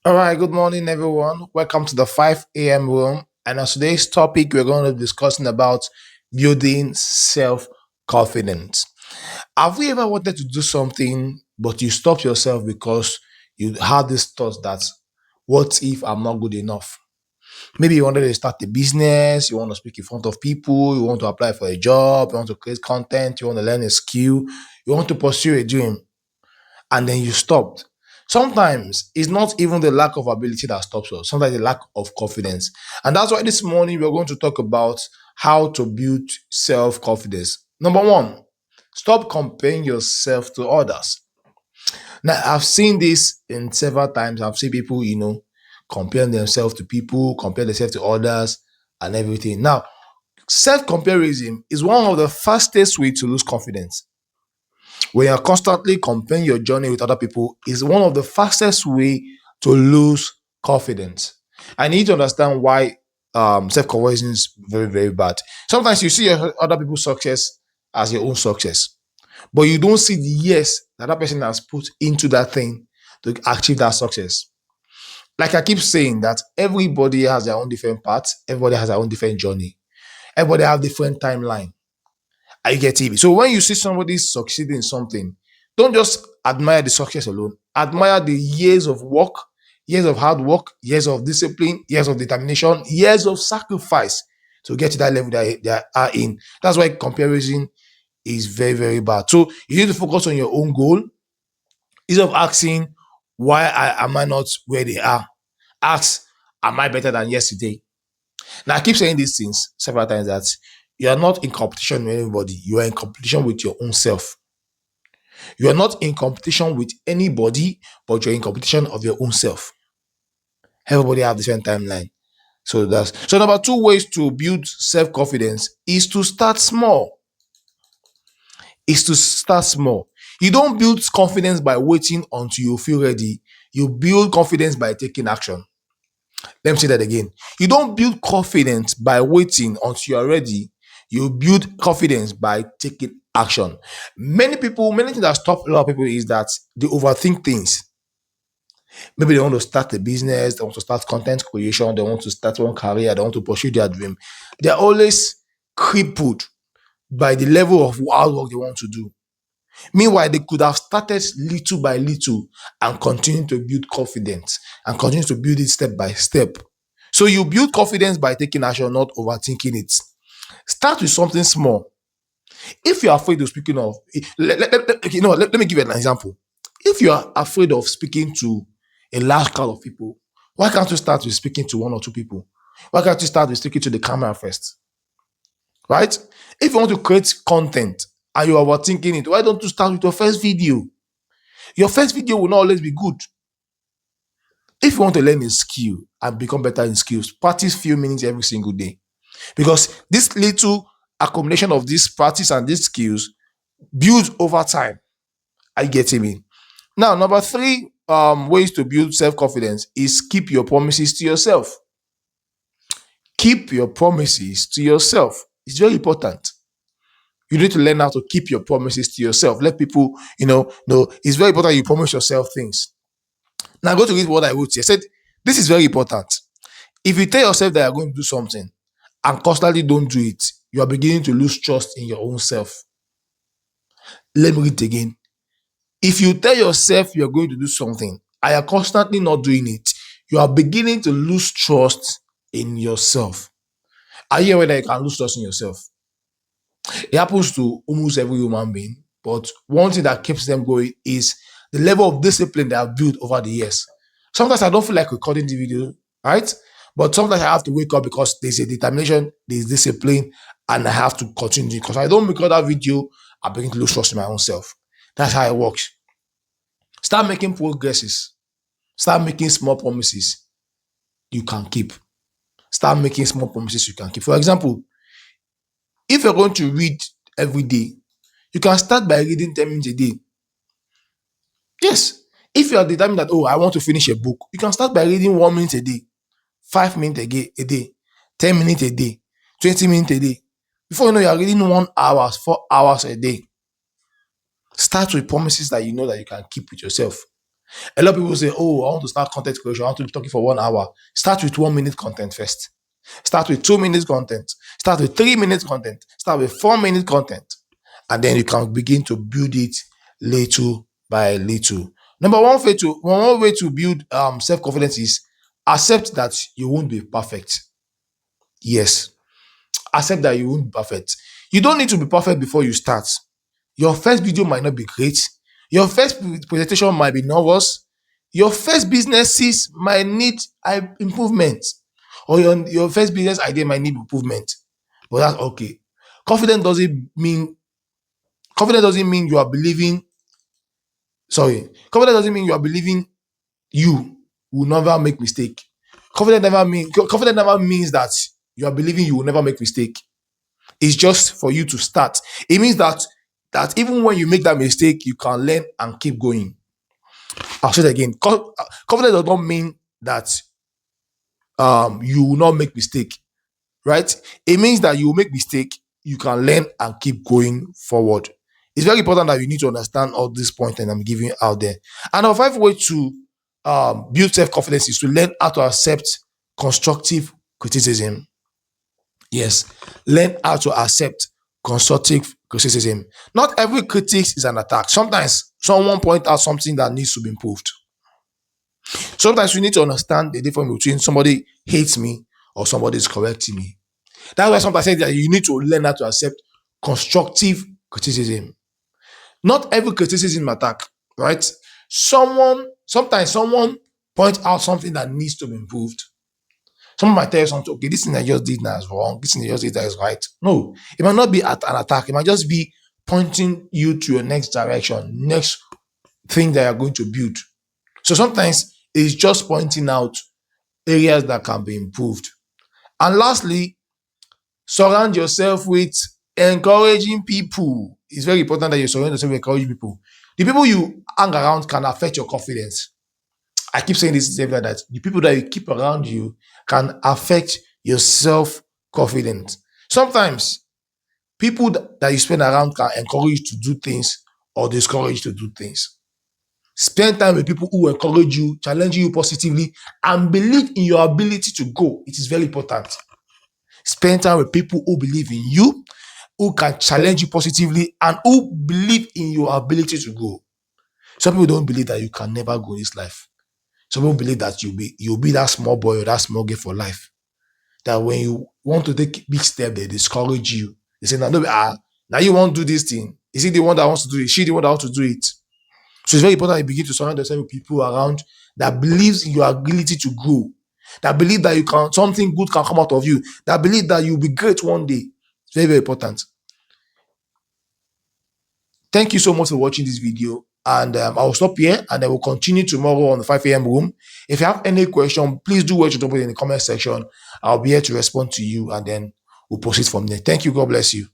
All right, good morning, everyone. Welcome to the 5 a.m. room. And on today's topic, we're going to be discussing about building self confidence. Have you ever wanted to do something, but you stopped yourself because you had this thought that, what if I'm not good enough? Maybe you wanted to start a business, you want to speak in front of people, you want to apply for a job, you want to create content, you want to learn a skill, you want to pursue a dream, and then you stopped. Sometimes it's not even the lack of ability that stops us, sometimes the lack of confidence. And that's why this morning we're going to talk about how to build self confidence. Number one, stop comparing yourself to others. Now, I've seen this in several times. I've seen people, comparing themselves to people, compare themselves to others, and everything. Now, self comparison is one of the fastest way to lose confidence. When you're constantly comparing your journey with other people, is one of the fastest way to lose confidence. I need to understand why self-comparison is very, very bad. Sometimes you see other people's success as your own success, but you don't see the years that person has put into that thing to achieve that success. Like I keep saying that everybody has their own different paths, everybody has their own different journey, everybody have different timeline. I get it. So when you see somebody succeeding in something, don't just admire the success alone. Admire the years of work, years of hard work, years of discipline, years of determination, years of sacrifice to get to that level that they are in. That's why comparison is very, very bad. So you need to focus on your own goal instead of asking, why am I not where they are? Ask, am I better than yesterday? Now I keep saying these things several times that you are not in competition with anybody. You are in competition with your own self. You are not in competition with anybody, but you're in competition of your own self. Everybody have different timeline. So number two ways to build self-confidence is to start small. Is to start small. You don't build confidence by waiting until you feel ready. You build confidence by taking action. Let me say that again. You don't build confidence by waiting until you are ready. You build confidence by taking action. Many things that stop a lot of people is that they overthink things. Maybe they want to start a business, they want to start content creation, they want to start one career, they want to pursue their dream. They're always crippled by the level of hard work they want to do. Meanwhile, they could have started little by little and continue to build confidence and continue to build it step by step. So you build confidence by taking action, not overthinking it. Start with something small. If you're afraid of speaking of, let me give you an example. If you are afraid of speaking to a large crowd of people, why can't you start with speaking to one or two people? Why can't you start with speaking to the camera first? Right? If you want to create content and you're overthinking it, why don't you start with your first video? Your first video will not always be good. If you want to learn a skill and become better in skills, practice few minutes every single day. Because this little accumulation of this practice and these skills builds over time. I get me. Now, number three ways to build self-confidence is keep your promises to yourself. Keep your promises to yourself. It's very important. You need to learn how to keep your promises to yourself. Let people, know it's very important you promise yourself things. Now, go to read what I wrote here. I said, this is very important. If you tell yourself that you're going to do something and constantly don't do it, you are beginning to lose trust in your own self. Let me read it again. If you tell yourself you're going to do something and you're constantly not doing it, you are beginning to lose trust in yourself. Are you aware that you can lose trust in yourself? It happens to almost every human being, but one thing that keeps them going is the level of discipline they have built over the years. Sometimes I don't feel like recording the video, right? But sometimes I have to wake up because there's a determination, there's discipline, and I have to continue. Because I don't record that video, I begin to lose trust in my own self. That's how it works. Start making progresses. Start making small promises you can keep. Start making small promises you can keep. For example, if you're going to read every day, you can start by reading 10 minutes a day. Yes. If you are determined that, oh, I want to finish a book, you can start by reading 1 minute a day, 5 minutes a day, 10 minutes a day, 20 minutes a day. Before you know, you are reading 1 hour, 4 hours a day. Start with promises that you know that you can keep with yourself. A lot of people say, oh, I want to start content creation. I want to be talking for 1 hour. Start with 1 minute content first. Start with 2 minutes content. Start with 3 minutes content. Start with 4 minute content. And then you can begin to build it little by little. One way to build self-confidence is accept that you won't be perfect. Yes, accept that you won't be perfect. You don't need to be perfect before you start. Your first video might not be great. Your first presentation might be nervous. Your first businesses might need improvement. Or your first business idea might need improvement. But that's okay. Confidence doesn't mean confidence doesn't mean you are believing. Confidence doesn't mean you are believing you will never make mistake. Confidence never means that you are believing you will never make mistake. It's just for you to start. It means that even when you make that mistake, you can learn and keep going. I'll say it again. Confidence does not mean that you will not make mistake, right? It means that you will make mistake, you can learn and keep going forward. It's very important that you need to understand all these points and I'm giving out there. And our 5 way to build self-confidence is to learn how to accept constructive criticism. Yes, learn how to accept constructive criticism. Not every critique is an attack. Sometimes someone point out something that needs to be improved. Sometimes you need to understand the difference between somebody hates me or somebody is correcting me. That's why sometimes I say that you need to learn how to accept constructive criticism. Not every criticism attack, right? Sometimes someone point out something that needs to be improved. Someone might tell you something, okay, this thing I just did now is wrong. This thing I just did that is right. No, it might not be an attack. It might just be pointing you to your next direction, next thing that you're going to build. So sometimes it's just pointing out areas that can be improved. And lastly, surround yourself with encouraging people. It's very important that you surround yourself with encouraging people. The people you hang around can affect your confidence. I keep saying this every that the people that you keep around you can affect your self-confidence. Sometimes people that you spend around can encourage you to do things or discourage you to do things. Spend time with people who encourage you, challenge you positively, and believe in your ability to go. It is very important. Spend time with people who believe in you, who can challenge you positively, and who believe in your ability to go. Some people don't believe that you can never go in this life. Some people believe that you'll be that small boy or that small girl for life. That when you want to take big step, they discourage you. They say, now you won't do this thing. Is he the one that wants to do it? Is she the one that wants to do it? So it's very important that you begin to surround yourself with people around that believes in your ability to grow, that believe that something good can come out of you, that believe that you'll be great one day. It's very, very important. Thank you so much for watching this video. And I will stop here and I will continue tomorrow on the 5 a.m. room. If you have any question, please do watch it in the comment section. I'll be here to respond to you and then we'll proceed from there. Thank you. God bless you.